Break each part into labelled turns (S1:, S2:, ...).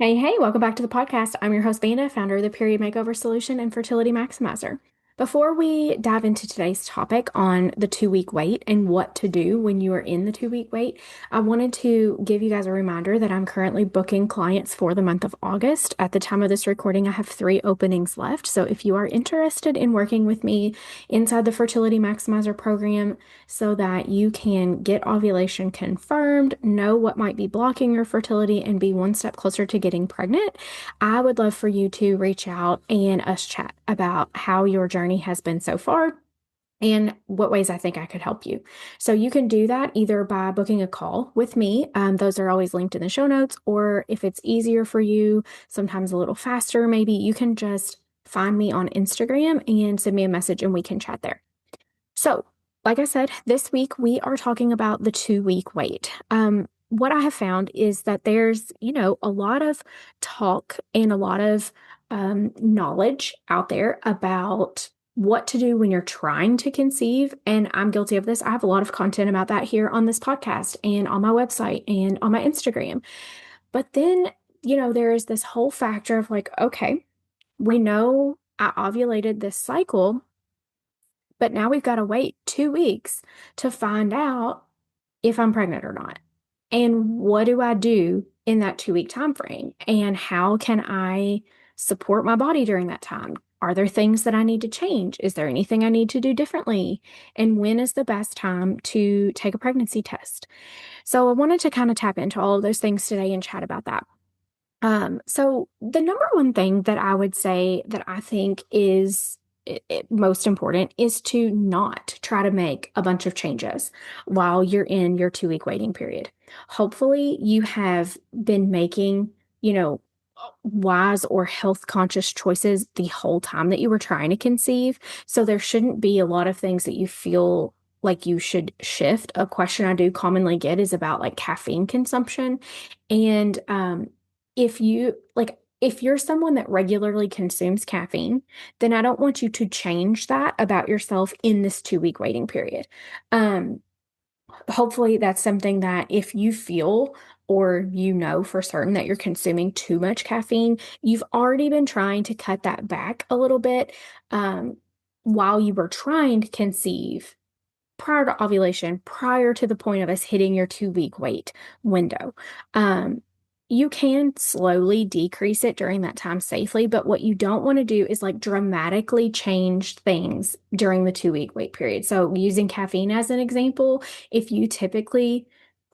S1: Hey, hey, welcome back to the podcast. I'm your host, Vanda, founder of the Period Makeover Solution and Fertility Maximizer. Before we dive into today's topic on the 2 week wait and what to do when you are in the 2 week wait, I wanted to give you guys a reminder that I'm currently booking clients for the month of August. At the time of this recording, I have 3 openings left. So if you are interested in working with me inside the Fertility Maximizer program so that you can get ovulation confirmed, know what might be blocking your fertility, and be one step closer to getting pregnant, I would love for you to reach out and us chat about how your journey has been so far and what ways I think I could help you. So you can do that either by booking a call with me. Those are always linked in the show notes, or if it's easier for you, sometimes a little faster, maybe you can just find me on Instagram and send me a message and we can chat there. So, like I said, this week we are talking about the 2 week wait. What I have found is that there's, a lot of talk and a lot of knowledge out there about what to do when you're trying to conceive. And I'm guilty of this. I have a lot of content about that here on this podcast and on my website and on my Instagram. But then, there is this whole factor of like, okay, we know I ovulated this cycle, but now we've got to wait 2 weeks to find out if I'm pregnant or not. And what do I do in that 2 week time frame? And how can I support my body during that time? Are there things that I need to change? Is there anything I need to do differently? And when is the best time to take a pregnancy test? So I wanted to kind of tap into all of those things today and chat about that. So the number one thing that I would say that I think is most important is to not try to make a bunch of changes while you're in your 2 week waiting period. Hopefully, you have been making, you know, wise or health conscious choices the whole time that you were trying to conceive. So there shouldn't be a lot of things that you feel like you should shift. A question I do commonly get is about like caffeine consumption. And if you're someone that regularly consumes caffeine, then I don't want you to change that about yourself in this 2 week waiting period. Um, Hopefully that's something that if you feel or you know for certain that you're consuming too much caffeine, you've already been trying to cut that back a little bit um, while you were trying to conceive prior to ovulation, prior to the point of us hitting your 2 week wait window. Um, you can slowly decrease it during that time safely, but what you don't want to do is like dramatically change things during the 2 week wait period. So, using caffeine as an example, if you typically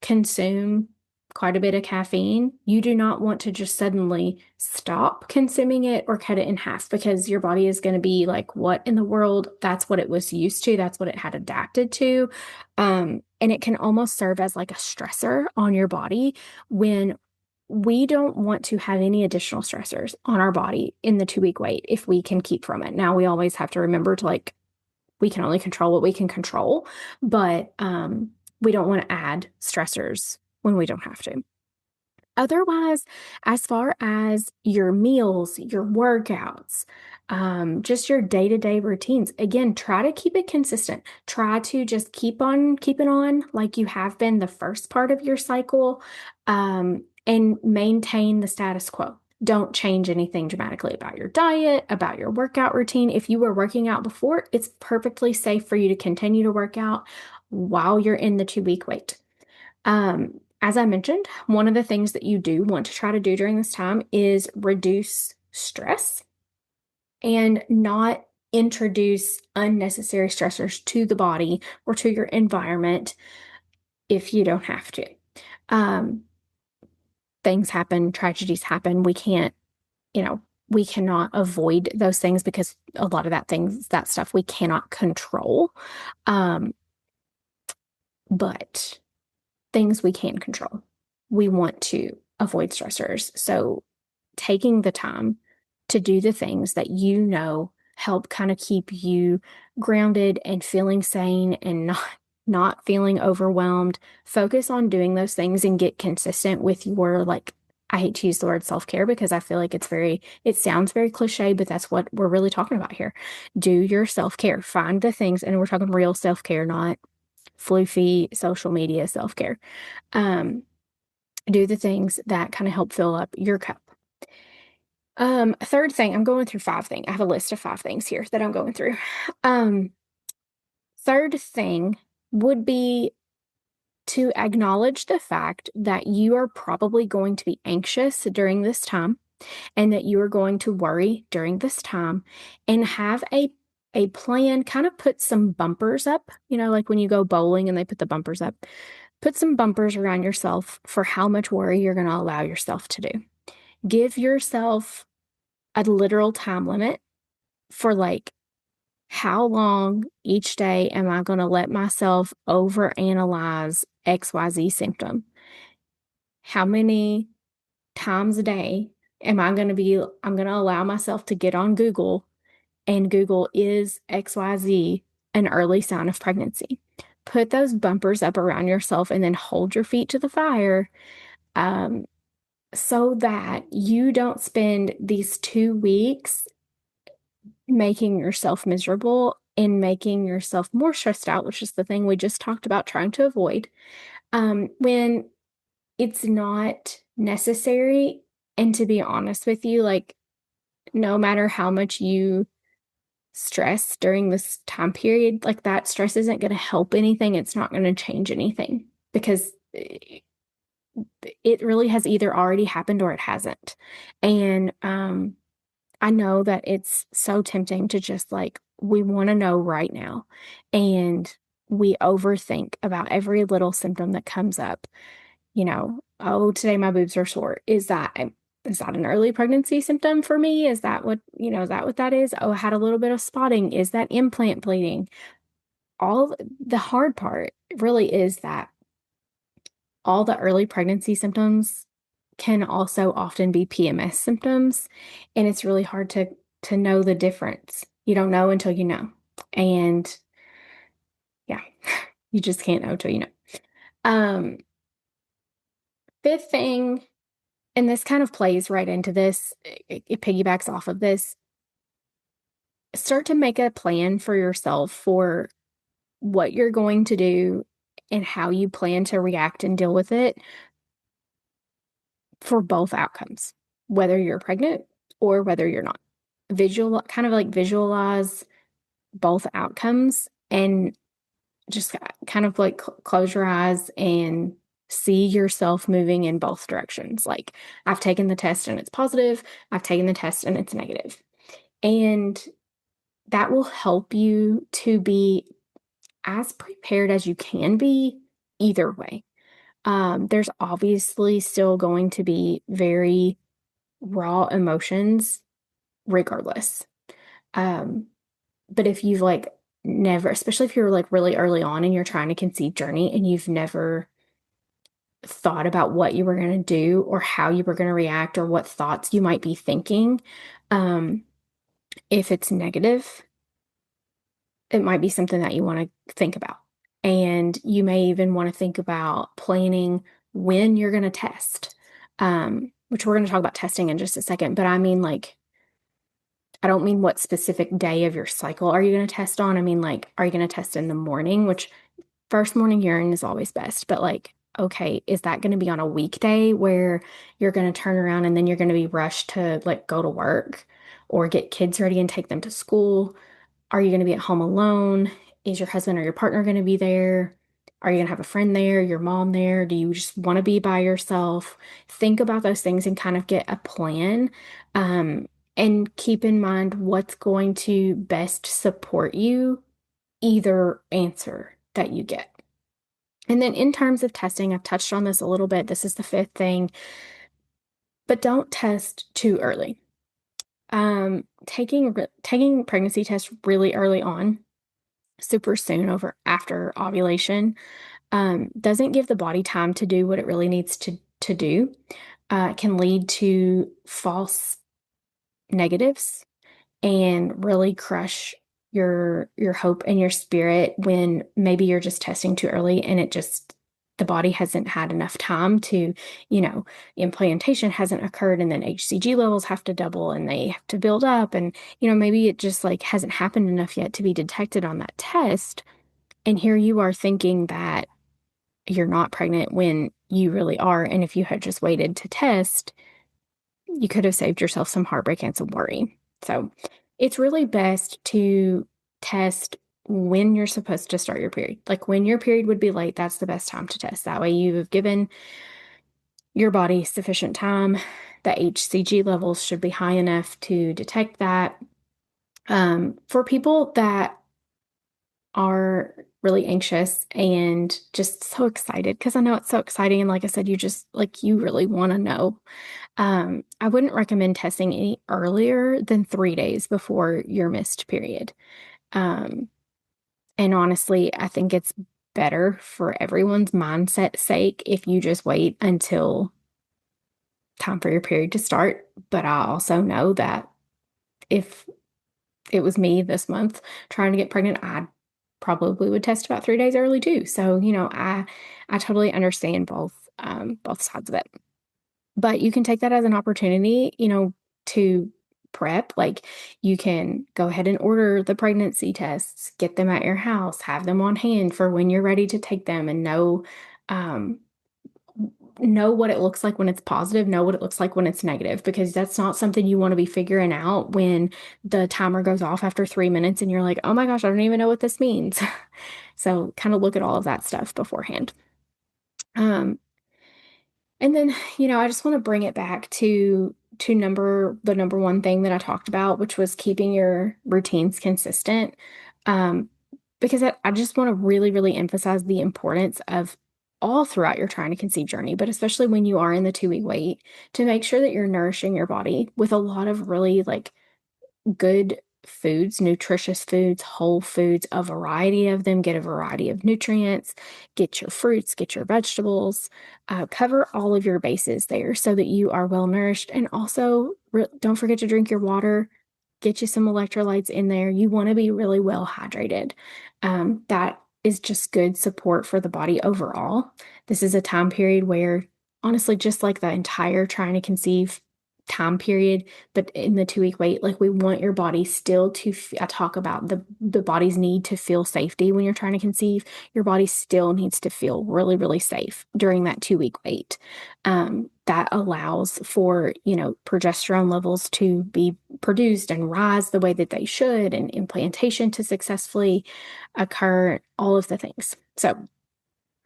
S1: consume quite a bit of caffeine, you do not want to just suddenly stop consuming it or cut it in half because your body is going to be like, what in the world? That's what it was used to. That's what it had adapted to. And it can almost serve as like a stressor on your body when we don't want to have any additional stressors on our body in the 2 week wait if we can keep from it. Now, we always have to remember to like, we can only control what we can control, but we don't want to add stressors when we don't have to. Otherwise, as far as your meals, your workouts, just your day-to-day routines, again, try to keep it consistent. Try to just keep on keeping on like you have been the first part of your cycle, and maintain the status quo. Don't change anything dramatically about your diet, about your workout routine. If you were working out before, it's perfectly safe for you to continue to work out while you're in the 2 week wait. As I mentioned, one of the things that you do want to try to do during this time is reduce stress and not introduce unnecessary stressors to the body or to your environment if you don't have to. Um, Things happen, tragedies happen. You know, we cannot avoid those things because a lot of that stuff we cannot control. Um, but things we can control, we want to avoid stressors. So taking the time to do the things that you know help kind of keep you grounded and feeling sane and not feeling overwhelmed. Focus on doing those things and get consistent with your like I hate to use the word self-care because I feel like it sounds very cliche, but that's what we're really talking about here. Do your self-care. Find the things, and we're talking real self-care, not floofy social media self-care. Um, do the things that kind of help fill up your cup. Third thing, I'm going through five things. I have a list of five things here that I'm going through. Um, Third thing would be to acknowledge the fact that you are probably going to be anxious during this time and that you are going to worry during this time and have a plan, kind of put some bumpers up, like when you go bowling and they put the bumpers up. Put some bumpers around yourself for how much worry you're going to allow yourself to do. Give yourself a literal time limit for like how long each day am I going to let myself overanalyze XYZ symptom? How many times a day I'm going to allow myself to get on Google and Google is XYZ an early sign of pregnancy? Put those bumpers up around yourself and then hold your feet to the fire, um, so that you don't spend these 2 weeks making yourself miserable and making yourself more stressed out, which is the thing we just talked about trying to avoid, when it's not necessary. And to be honest with you, like, no matter how much you stress during this time period, like that stress isn't going to help anything. It's not going to change anything because it really has either already happened or it hasn't. And I know that it's so tempting to just like, we want to know right now. And we overthink about every little symptom that comes up. Oh, today my boobs are sore. Is that an early pregnancy symptom for me? Is that what that is? Oh, I had a little bit of spotting. Is that implant bleeding? All the hard part really is that all the early pregnancy symptoms can also often be PMS symptoms, and it's really hard to know the difference. You don't know until you know. And yeah, you just can't know till you know. Um, Fifth thing, and this kind of plays right into this, it piggybacks off of this. Start to make a plan for yourself for what you're going to do and how you plan to react and deal with it for both outcomes, whether you're pregnant or whether you're not. Kind of like visualize both outcomes and just kind of like close your eyes and see yourself moving in both directions. Like, I've taken the test and it's positive, I've taken the test and it's negative. And that will help you to be as prepared as you can be either way. There's obviously still going to be very raw emotions regardless. Um, but if you've like never, especially if you're like really early on and you're trying to conceive journey and you've never thought about what you were going to do or how you were going to react or what thoughts you might be thinking, um, if it's negative, it might be something that you want to think about. And you may even want to think about planning when you're going to test, which we're going to talk about testing in just a second. But I mean, like, I don't mean what specific day of your cycle are you going to test on. I mean, like, are you going to test in the morning, which first morning urine is always best, but like, okay, is that going to be on a weekday where you're going to turn around and then you're going to be rushed to like go to work or get kids ready and take them to school? Are you going to be at home alone? Is your husband or your partner going to be there? Are you going to have a friend there, your mom there? Do you just want to be by yourself? Think about those things and kind of get a plan. Um, and keep in mind what's going to best support you, either answer that you get. And then in terms of testing, I've touched on this a little bit. This is the fifth thing, but don't test too early. Taking pregnancy tests really early on, super soon after ovulation, doesn't give the body time to do what it really needs to do. It can lead to false negatives and really crush your hope and your spirit when maybe you're just testing too early and the body hasn't had enough time to, implantation hasn't occurred and then HCG levels have to double and they have to build up and, maybe it just like hasn't happened enough yet to be detected on that test. And here you are thinking that you're not pregnant when you really are. And if you had just waited to test, you could have saved yourself some heartbreak and some worry. So it's really best to test when you're supposed to start your period. Like when your period would be late, that's the best time to test. That way you've given your body sufficient time. The HCG levels should be high enough to detect that. For people that are really anxious and just so excited, because I know it's so exciting. And like I said, you just like, you really want to know. I wouldn't recommend testing any earlier than 3 days before your missed period. Um, and honestly, I think it's better for everyone's mindset sake if you just wait until time for your period to start. But I also know that if it was me this month trying to get pregnant, I probably would test about 3 days early too. So, I totally understand both sides of it. But you can take that as an opportunity, to prep. Like you can go ahead and order the pregnancy tests, get them at your house, have them on hand for when you're ready to take them and um, know what it looks like when it's positive, know what it looks like when it's negative, because that's not something you want to be figuring out when the timer goes off after 3 minutes and you're like, oh my gosh, I don't even know what this means. So kind of look at all of that stuff beforehand. Um, and then, I just want to bring it back to the number one thing that I talked about, which was keeping your routines consistent. Um, because I just want to really, really emphasize the importance of all throughout your trying to conceive journey, but especially when you are in the 2 week wait, to make sure that you're nourishing your body with a lot of really like good foods, nutritious foods, whole foods, a variety of them, get a variety of nutrients, get your fruits, get your vegetables, cover all of your bases there so that you are well nourished. And also, don't forget to drink your water, get you some electrolytes in there. You want to be really well hydrated. That is just good support for the body overall. This is a time period where, honestly, just like the entire trying to conceive time period, but in the 2 week wait, like we want your body still to, I talk about the body's need to feel safety when you're trying to conceive. Your body still needs to feel really, really safe during that 2 week wait. That allows for, progesterone levels to be produced and rise the way that they should, and implantation to successfully occur, all of the things. So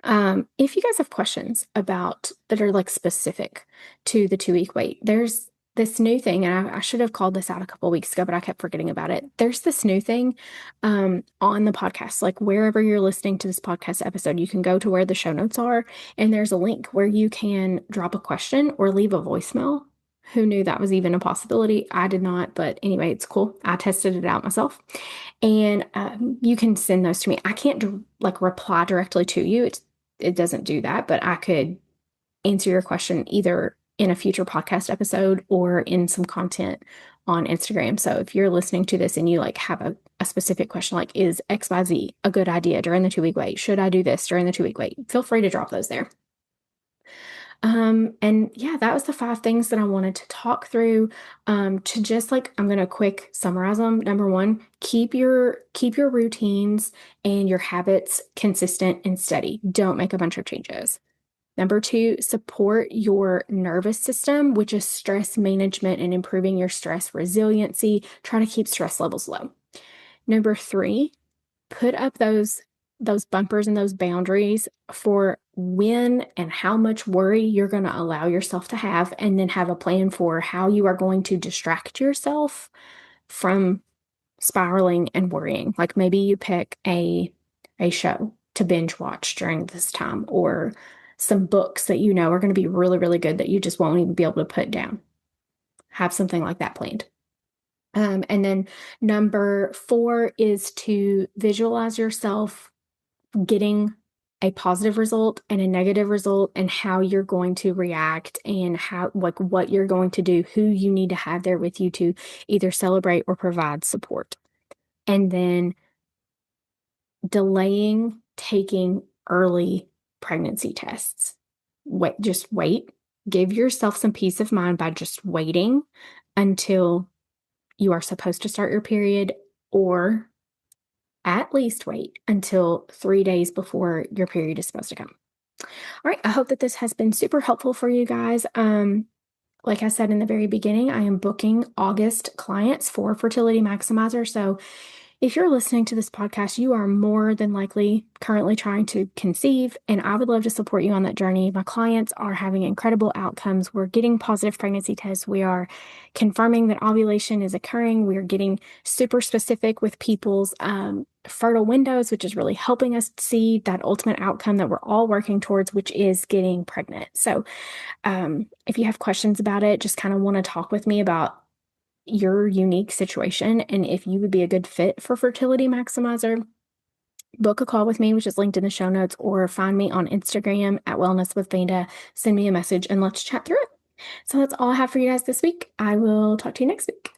S1: if you guys have questions about that are like specific to the 2 week wait, there's this new thing, and I should have called this out a couple weeks ago, but I kept forgetting about it. There's this new thing on the podcast, like wherever you're listening to this podcast episode, you can go to where the show notes are, and there's a link where you can drop a question or leave a voicemail. Who knew that was even a possibility? I did not, but anyway, it's cool. I tested it out myself. And you can send those to me. I can't like reply directly to you. It doesn't do that, but I could answer your question either in a future podcast episode or in some content on Instagram. So if you're listening to this and you like have a specific question, like is XYZ a good idea during the 2 week wait? Should I do this during the 2 week wait? Feel free to drop those there. And yeah, that was the 5 things that I wanted to talk through. To just like, I'm gonna quick summarize them. Number one, keep your routines and your habits consistent and steady. Don't make a bunch of changes. Number two, support your nervous system, which is stress management and improving your stress resiliency. Try to keep stress levels low. Number three, put up those bumpers and those boundaries for when and how much worry you're going to allow yourself to have, and then have a plan for how you are going to distract yourself from spiraling and worrying. Like maybe you pick a show to binge watch during this time, or some books that you know are going to be really, really good that you just won't even be able to put down. Have something like that planned. And then number 4 is to visualize yourself getting a positive result and a negative result, and how you're going to react, and how, like, what you're going to do, who you need to have there with you to either celebrate or provide support. And then delaying taking early pregnancy tests. Just wait. Give yourself some peace of mind by just waiting until you are supposed to start your period, or at least wait until 3 days before your period is supposed to come. All right. I hope that this has been super helpful for you guys. Like I said in the very beginning, I am booking August clients for Fertility Maximizer. So if you're listening to this podcast, you are more than likely currently trying to conceive, and I would love to support you on that journey. My clients are having incredible outcomes. We're getting positive pregnancy tests. We are confirming that ovulation is occurring. We are getting super specific with people's fertile windows, which is really helping us see that ultimate outcome that we're all working towards, which is getting pregnant. So if you have questions about it, just kind of want to talk with me about your unique situation and if you would be a good fit for Fertility Maximizer, book a call with me, which is linked in the show notes, or find me on Instagram at Wellness with Vanda. Send me a message and let's chat through it. So that's all I have for you guys this week. I will talk to you next week.